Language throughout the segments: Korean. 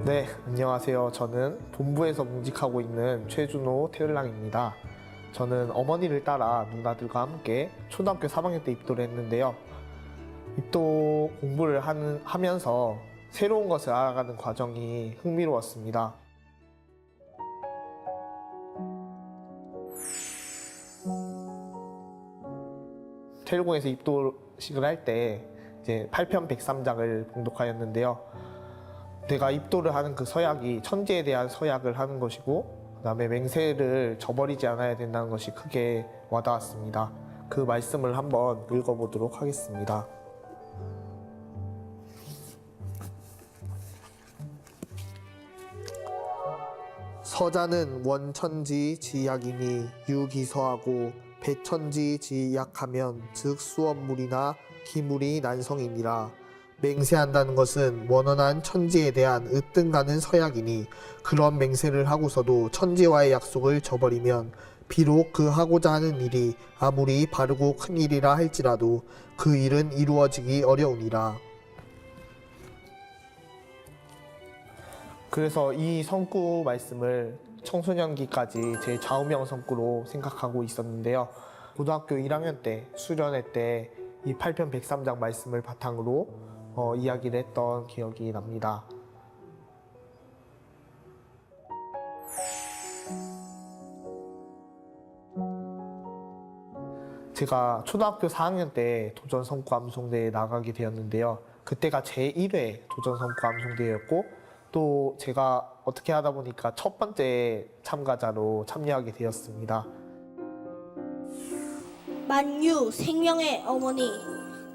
네, 안녕하세요. 저는 본부에서 뭉직하고 있는 최준호 태을랑입니다. 저는 어머니를 따라 누나들과 함께 초등학교 3학년 때 입도를 했는데요. 입도 공부를 하면서 새로운 것을 알아가는 과정이 흥미로웠습니다. 태일공에서 입도식을 할 때 이제 8편 103장을 봉독하였는데요. 내가 입도를 하는 그 서약이 천지에 대한 서약을 하는 것이고, 그 다음에 맹세를 저버리지 않아야 된다는 것이 크게 와닿았습니다. 그 말씀을 한번 읽어보도록 하겠습니다. 서자는 원천지지약이니 유기서하고 배천지지약하면 즉 수원물이나 기물이 난성이니라. 맹세한다는 것은 원원한 천지에 대한 으뜸가는 서약이니 그런 맹세를 하고서도 천지와의 약속을 저버리면 비록 그 하고자 하는 일이 아무리 바르고 큰 일이라 할지라도 그 일은 이루어지기 어려우니라. 그래서 이 성구 말씀을 청소년기까지 제 좌우명 성구로 생각하고 있었는데요. 고등학교 1학년 때 수련회 때 이 8편 103장 말씀을 바탕으로 이야기를 했던 기억이 납니다. 제가 초등학교 4학년 때 도전성구 암송대회에 나가게 되었는데요. 그때가 제1회 도전성구 암송대회였고 또 제가 어떻게 하다 보니까 첫 번째 참가자로 참여하게 되었습니다. 만유 생명의 어머니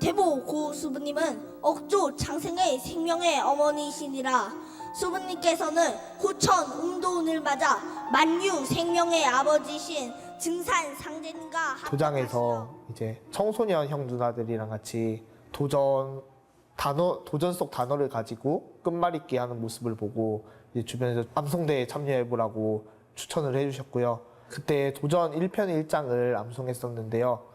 대보 고 수부님은 억조 장생의 생명의 어머니이시니라. 수부님께서는 호천 음도운을 맞아 만유 생명의 아버지신 증산 상제님과 도장에서 이제 청소년 형 누나들이랑 같이 도전 속 단어를 가지고 끝말잇기 하는 모습을 보고 이제 주변에서 암송대회에 참여해보라고 추천을 해주셨고요. 그때 도전 1편 1장을 암송했었는데요.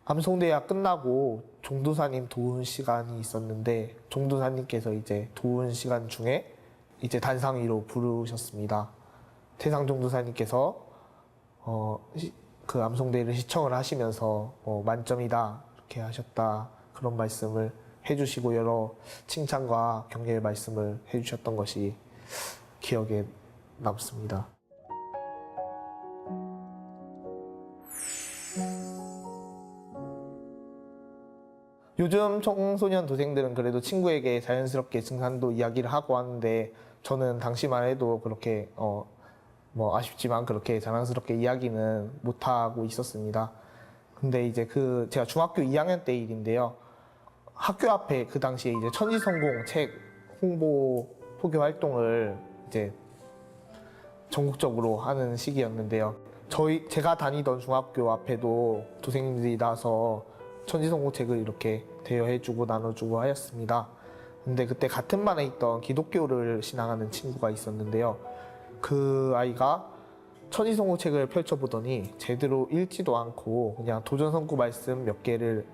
암송대회가 끝나고 종도사님 도운 시간이 있었는데 종도사님께서 이제 도운 시간 중에 이제 단상위로 부르셨습니다. 태상 종도사님께서 그 암송대회를 시청을 하시면서 만점이다 이렇게 하셨다 그런 말씀을 해주시고 여러 칭찬과 격려의 말씀을 해주셨던 것이 기억에 남습니다. 요즘 청소년 도생들은 그래도 친구에게 자연스럽게 증산도 이야기를 하고 하는데 저는 당시만 해도 그렇게 아쉽지만 그렇게 자랑스럽게 이야기는 못하고 있었습니다. 근데 이제 제가 중학교 2학년 때 일인데요. 학교 앞에 그 당시에 이제 천지성공 책 홍보 포교 활동을 이제 전국적으로 하는 시기였는데요. 제가 다니던 중학교 앞에도 도생님들이 나서 천지성공 책을 이렇게 대여해주고 나눠주고 하였습니다. 근데 그때 같은 반에 있던 기독교를 신앙하는 친구가 있었는데요. 그 아이가 천지성공 책을 펼쳐보더니 제대로 읽지도 않고 그냥 도전성구 말씀 몇 개를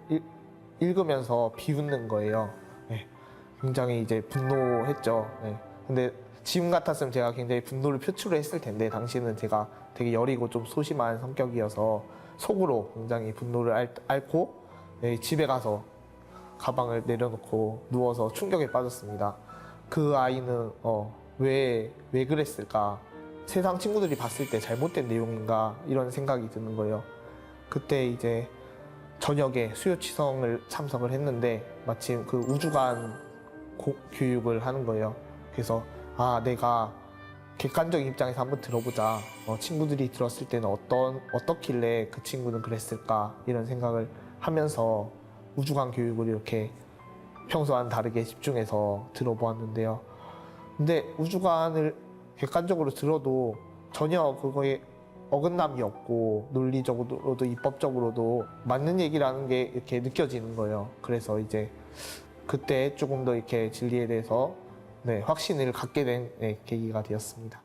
읽으면서 비웃는 거예요. 네. 굉장히 이제 분노했죠. 네. 근데 지금 같았으면 제가 굉장히 분노를 표출을 했을 텐데 당시에는 제가 되게 여리고 좀 소심한 성격이어서 속으로 굉장히 분노를 앓고 집에 가서 가방을 내려놓고 누워서 충격에 빠졌습니다. 그 아이는 왜 그랬을까? 세상 친구들이 봤을 때 잘못된 내용인가? 이런 생각이 드는 거예요. 그때 이제 저녁에 수요치성을 참석을 했는데 마침 그 우주관 교육을 하는 거예요. 그래서 내가 객관적인 입장에서 한번 들어보자. 친구들이 들었을 때는 어떻길래 그 친구는 그랬을까? 이런 생각을 하면서 우주관 교육을 이렇게 평소와는 다르게 집중해서 들어보았는데요. 근데 우주관을 객관적으로 들어도 전혀 그거에 어긋남이 없고 논리적으로도 입법적으로도 맞는 얘기라는 게 이렇게 느껴지는 거예요. 그래서 이제 그때 조금 더 이렇게 진리에 대해서 확신을 갖게 된 계기가 되었습니다.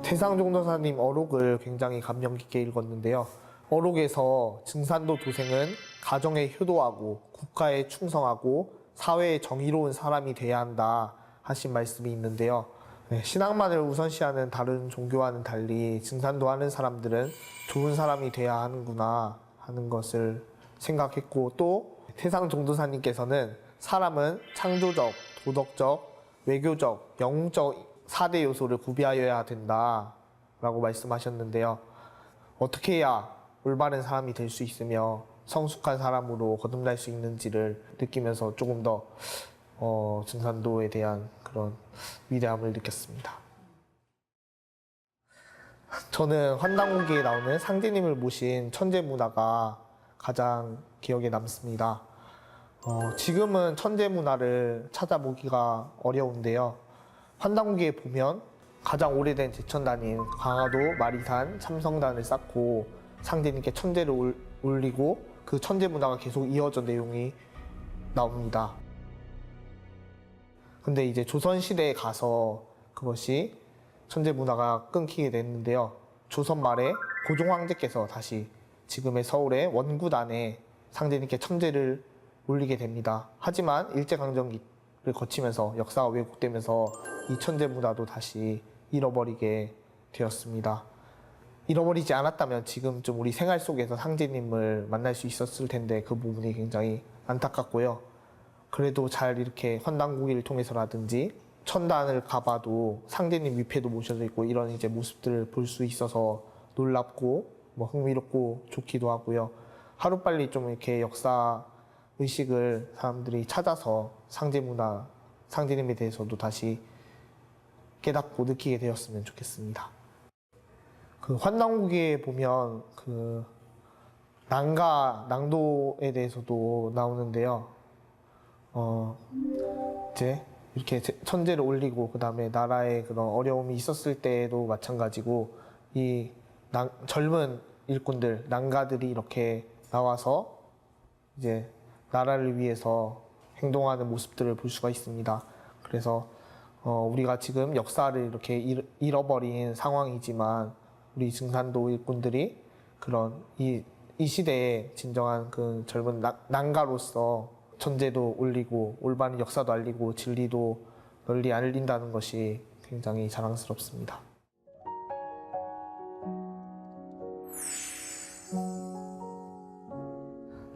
태상 종도사님 어록을 굉장히 감명 깊게 읽었는데요. 어록에서 증산도 도생은 가정에 효도하고 국가에 충성하고 사회에 정의로운 사람이 돼야 한다 하신 말씀이 있는데요. 네, 신앙만을 우선시하는 다른 종교와는 달리 증산도 하는 사람들은 좋은 사람이 돼야 하는구나 하는 것을 생각했고, 또 태상 종도사님께서는 사람은 창조적, 도덕적, 외교적, 영웅적 4대 요소를 구비하여야 된다라고 말씀하셨는데요. 어떻게 해야 올바른 사람이 될 수 있으며 성숙한 사람으로 거듭날 수 있는지를 느끼면서 조금 더 증산도에 대한 그런 위대함을 느꼈습니다. 저는 환단고기에 나오는 상제님을 모신 천재문화가 가장 기억에 남습니다. 지금은 천재문화를 찾아보기가 어려운데요. 환단고기에 보면 가장 오래된 제천단인 광화도 마리산 참성단을 쌓고 상제님께 천재를 올리고 그 천재문화가 계속 이어져 내용이 나옵니다. 근데 이제 조선시대에 가서 그것이 천재문화가 끊기게 됐는데요. 조선 말에 고종 황제께서 다시 지금의 서울의 원구단에 상제님께 천재를 올리게 됩니다. 하지만 일제강점기를 거치면서 역사가 왜곡되면서 이 천재문화도 다시 잃어버리게 되었습니다. 잃어버리지 않았다면 지금 좀 우리 생활 속에서 상제님을 만날 수 있었을 텐데 그 부분이 굉장히 안타깝고요. 그래도 잘 이렇게 환단고기를 통해서라든지 천단을 가봐도 상제님 위패도 모셔져 있고 이런 이제 모습들을 볼 수 있어서 놀랍고 뭐 흥미롭고 좋기도 하고요. 하루빨리 좀 이렇게 역사 의식을 사람들이 찾아서 상제문화, 상제님에 대해서도 다시 깨닫고 느끼게 되었으면 좋겠습니다. 그 환단고기에 보면 그 낭도에 대해서도 나오는데요. 이제 이렇게 천재를 올리고 그 다음에 나라에 그런 어려움이 있었을 때도 마찬가지고 이 젊은 일꾼들, 낭가들이 이렇게 나와서 이제 나라를 위해서 행동하는 모습들을 볼 수가 있습니다. 그래서 우리가 지금 역사를 이렇게 잃어버린 상황이지만 우리 증산도 일꾼들이 그런 이 시대에 진정한 그 젊은 낭가로서 천재도 올리고 올바른 역사도 알리고 진리도 널리 알린다는 것이 굉장히 자랑스럽습니다.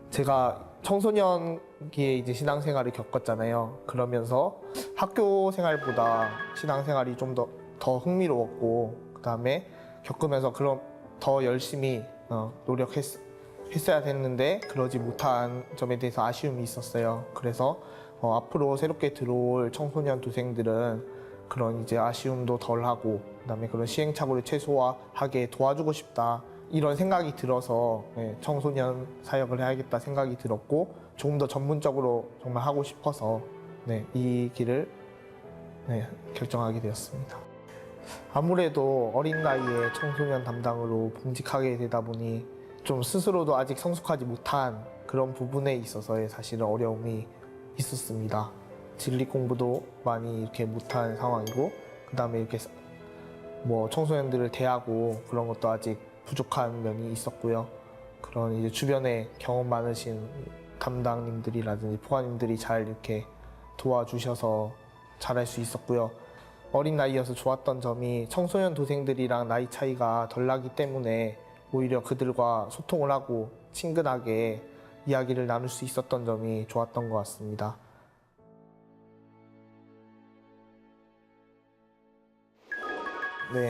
제가 청소년기에 이제 신앙생활을 겪었잖아요. 그러면서 학교 생활보다 신앙생활이 좀 더 흥미로웠고, 그 다음에 겪으면서 그럼 더 열심히 노력했어야 됐는데 그러지 못한 점에 대해서 아쉬움이 있었어요. 그래서 앞으로 새롭게 들어올 청소년 도생들은 그런 이제 아쉬움도 덜하고 그다음에 그런 시행착오를 최소화하게 도와주고 싶다, 이런 생각이 들어서 청소년 사역을 해야겠다 생각이 들었고, 조금 더 전문적으로 정말 하고 싶어서 이 길을 결정하게 되었습니다. 아무래도 어린 나이에 청소년 담당으로 봉직하게 되다 보니 좀 스스로도 아직 성숙하지 못한 그런 부분에 있어서의 사실은 어려움이 있었습니다. 진리 공부도 많이 이렇게 못한 상황이고, 그 다음에 이렇게 뭐 청소년들을 대하고 그런 것도 아직 부족한 면이 있었고요. 그런 이제 주변에 경험 많으신 담당님들이라든지 포관님들이 잘 이렇게 도와주셔서 잘할 수 있었고요. 어린 나이여서 좋았던 점이 청소년 도생들이랑 나이 차이가 덜 나기 때문에 오히려 그들과 소통을 하고 친근하게 이야기를 나눌 수 있었던 점이 좋았던 것 같습니다.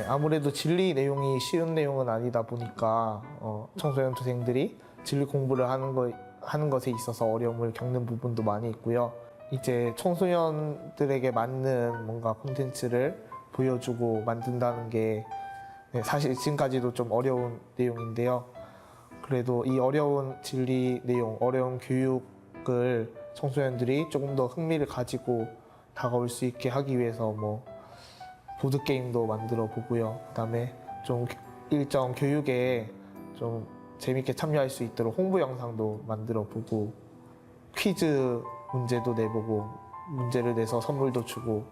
아무래도 진리 내용이 쉬운 내용은 아니다 보니까 청소년 도생들이 진리 공부를 하는 것에 있어서 어려움을 겪는 부분도 많이 있고요. 이제 청소년들에게 맞는 뭔가 콘텐츠를 보여주고 만든다는 게 사실 지금까지도 좀 어려운 내용인데요. 그래도 이 어려운 진리 내용, 어려운 교육을 청소년들이 조금 더 흥미를 가지고 다가올 수 있게 하기 위해서 뭐 보드게임도 만들어 보고요. 그다음에 좀 일정 교육에 좀 재밌게 참여할 수 있도록 홍보 영상도 만들어 보고, 퀴즈 문제도 내보고 문제를 내서 선물도 주고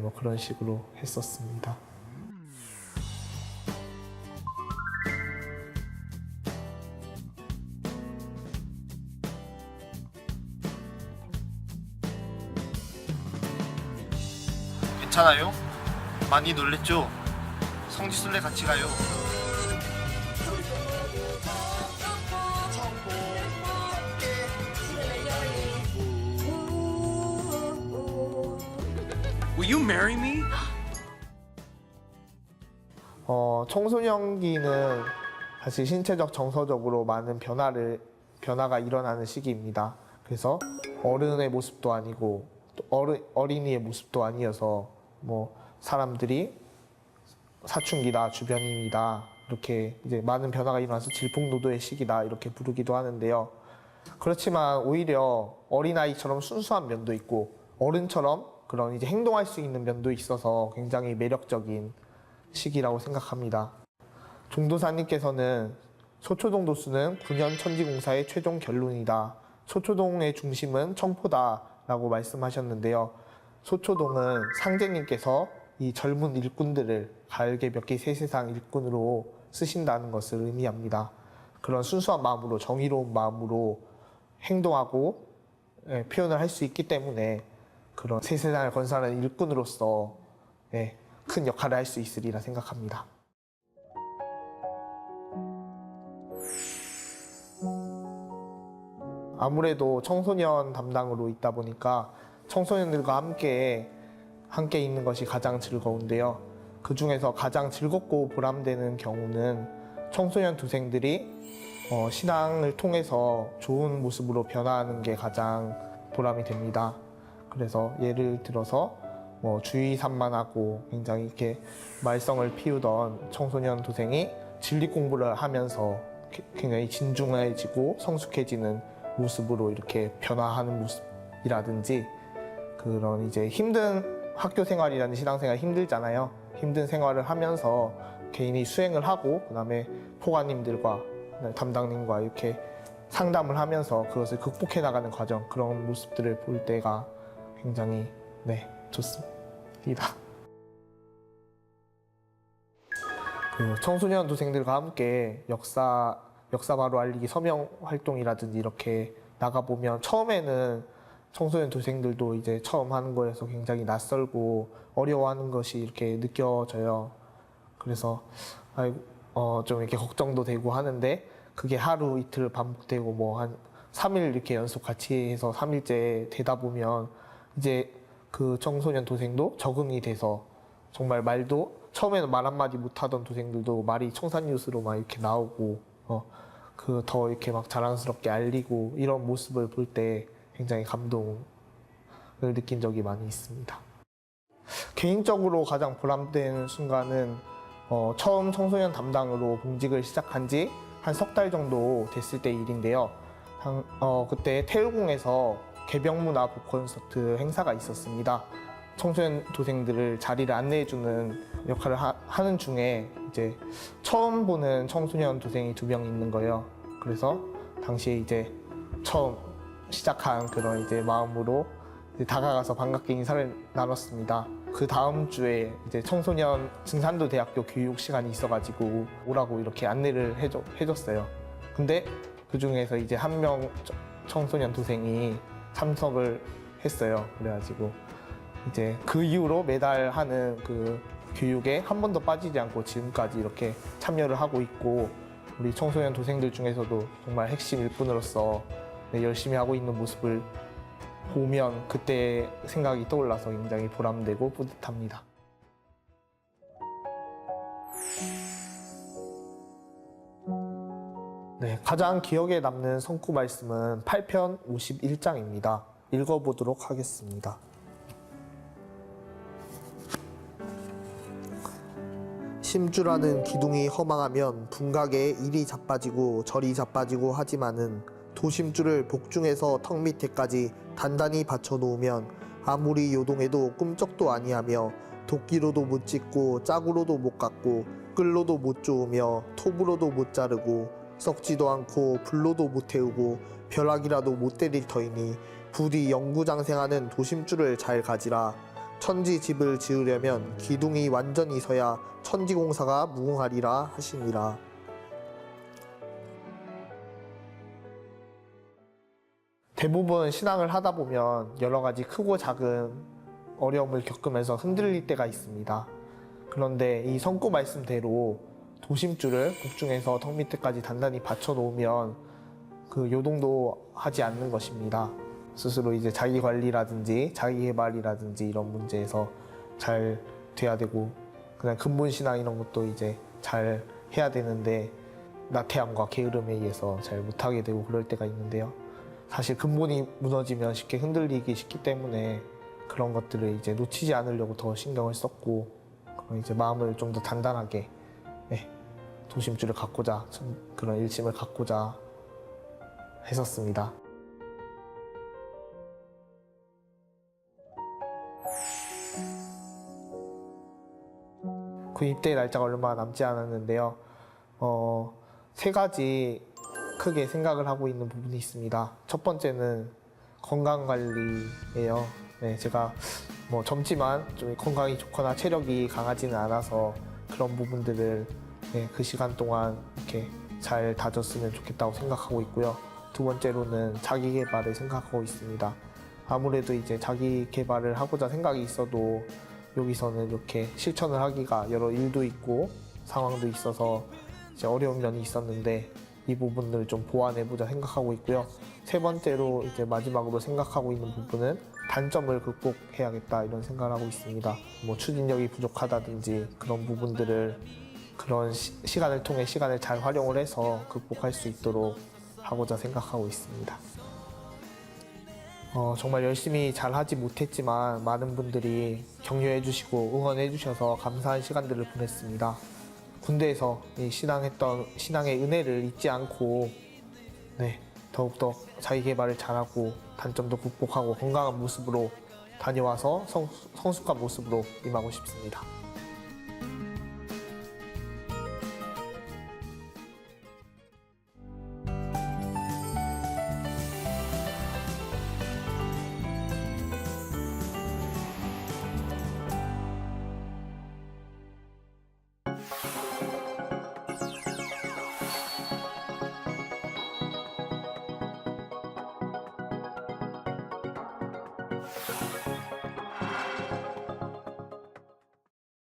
뭐 그런 식으로 했었습니다. 괜찮아요? 많이 놀랬죠? 성지순례 같이 가요. Will you marry me? 청소년기는 사실 신체적, 정서적으로 많은 변화가 일어나는 시기입니다. 그래서 어른의 모습도 아니고 또 어린이의 모습도 아니어서 뭐 사람들이 사춘기다, 주변인이다 이렇게 이제 많은 변화가 일어나서 질풍노도의 시기다 이렇게 부르기도 하는데요. 그렇지만 오히려 어린아이처럼 순수한 면도 있고 어른처럼 그런 이제 행동할 수 있는 면도 있어서 굉장히 매력적인 시기라고 생각합니다. 종도사님께서는 소초동 도수는 9년 천지공사의 최종 결론이다. 소초동의 중심은 청포다 라고 말씀하셨는데요. 소초동은 상제님께서 이 젊은 일꾼들을 가을개 몇 개 세세상 일꾼으로 쓰신다는 것을 의미합니다. 그런 순수한 마음으로 정의로운 마음으로 행동하고 표현을 할 수 있기 때문에 그런 세세상을 건설하는 일꾼으로서 큰 역할을 할 수 있으리라 생각합니다. 아무래도 청소년 담당으로 있다 보니까 청소년들과 함께 있는 것이 가장 즐거운데요. 그 중에서 가장 즐겁고 보람되는 경우는 청소년 도생들이 신앙을 통해서 좋은 모습으로 변화하는 게 가장 보람이 됩니다. 그래서 예를 들어서 주의 산만하고 굉장히 이렇게 말썽을 피우던 청소년 도생이 진리 공부를 하면서 굉장히 진중해지고 성숙해지는 모습으로 이렇게 변화하는 모습이라든지 그런 이제 힘든 학교 생활이라는 신앙생활 힘들잖아요. 힘든 생활을 하면서 개인이 수행을 하고 그다음에 포가님들과 담당님과 이렇게 상담을 하면서 그것을 극복해 나가는 과정 그런 모습들을 볼 때가 굉장히 좋습니다. 그 청소년 도생들과 함께 역사 바로 알리기 서명 활동이라든지 이렇게 나가보면 처음에는 청소년 도생들도 이제 처음 하는 거여서 굉장히 낯설고 어려워하는 것이 이렇게 느껴져요. 그래서 좀 이렇게 걱정도 되고 하는데 그게 하루 이틀 반복되고 뭐 한 3일 이렇게 연속 같이 해서 3일째 되다 보면 이제 그 청소년 도생도 적응이 돼서 정말 말도 처음에는 말 한마디 못하던 도생들도 말이 청산유수로 막 이렇게 나오고 그 더 이렇게 막 자랑스럽게 알리고 이런 모습을 볼 때 굉장히 감동을 느낀 적이 많이 있습니다. 개인적으로 가장 보람된 순간은 처음 청소년 담당으로 봉직을 시작한 지 한 석 달 정도 됐을 때 일인데요. 그때 태울궁에서 개병문화 복콘서트 행사가 있었습니다. 청소년 도생들을 자리를 안내해주는 역할을 하는 중에 이제 처음 보는 청소년 도생이 2명 있는 거예요. 그래서 당시에 이제 처음 시작한 그런 이제 마음으로 이제 다가가서 반갑게 인사를 나눴습니다. 그 다음 주에 이제 청소년 증산도 대학교 교육 시간이 있어가지고 오라고 이렇게 안내를 해줬어요. 근데 그 중에서 이제 한 명 청소년 도생이 참석을 했어요. 그래가지고 이제 그 이후로 매달 하는 그 교육에 한 번도 빠지지 않고 지금까지 이렇게 참여를 하고 있고 우리 청소년 도생들 중에서도 정말 핵심 일꾼으로서 열심히 하고 있는 모습을 보면 그때 생각이 떠올라서 굉장히 보람되고 뿌듯합니다. 가장 기억에 남는 성구 말씀은 8편 51장입니다. 읽어보도록 하겠습니다. 심주라는 기둥이 허망하면 분각에 이리 자빠지고 저리 자빠지고 하지만은 도심줄을 복중에서 턱 밑에까지 단단히 받쳐놓으면 아무리 요동해도 꿈쩍도 아니하며 도끼로도 못 찢고 짝으로도 못 깎고 끌로도 못 조으며 톱으로도 못 자르고 썩지도 않고 불로도 못 태우고 벼락이라도 못 때릴 터이니 부디 영구장생하는 도심줄을 잘 가지라. 천지집을 지으려면 기둥이 완전히 서야 천지공사가 무궁하리라 하시니라. 대부분 신앙을 하다 보면 여러 가지 크고 작은 어려움을 겪으면서 흔들릴 때가 있습니다. 그런데 이 성구 말씀대로 도심줄을 북중에서 턱 밑에까지 단단히 받쳐 놓으면 그 요동도 하지 않는 것입니다. 스스로 이제 자기 관리라든지 자기 개발이라든지 이런 문제에서 잘 돼야 되고, 그냥 근본 신앙 이런 것도 이제 잘 해야 되는데 나태함과 게으름에 의해서 잘 못하게 되고 그럴 때가 있는데요. 사실 근본이 무너지면 쉽게 흔들리기 쉽기 때문에 그런 것들을 이제 놓치지 않으려고 더 신경을 썼고, 그런 이제 마음을 좀 더 단단하게, 도심줄을 갖고자, 그런 일심을 갖고자 했었습니다. 그 입대 날짜가 얼마 남지 않았는데요. 세 가지 크게 생각을 하고 있는 부분이 있습니다. 첫 번째는 건강 관리예요. 네, 제가 뭐 젊지만 좀 건강이 좋거나 체력이 강하지는 않아서 그런 부분들을 그 시간 동안 이렇게 잘 다졌으면 좋겠다고 생각하고 있고요. 두 번째로는 자기 개발을 생각하고 있습니다. 아무래도 이제 자기 개발을 하고자 생각이 있어도 여기서는 이렇게 실천을 하기가 여러 일도 있고 상황도 있어서 이제 어려운 면이 있었는데 이 부분을 좀 보완해보자 생각하고 있고요. 세 번째로 이제 마지막으로 생각하고 있는 부분은 단점을 극복해야겠다 이런 생각을 하고 있습니다. 뭐 추진력이 부족하다든지 그런 부분들을 그런 시간을 통해 시간을 잘 활용을 해서 극복할 수 있도록 하고자 생각하고 있습니다. 정말 열심히 잘 하지 못했지만 많은 분들이 격려해 주시고 응원해 주셔서 감사한 시간들을 보냈습니다. 군대에서 이 신앙의 은혜를 잊지 않고 더욱더 자기 개발을 잘하고 단점도 극복하고 건강한 모습으로 다녀와서 성숙한 모습으로 임하고 싶습니다.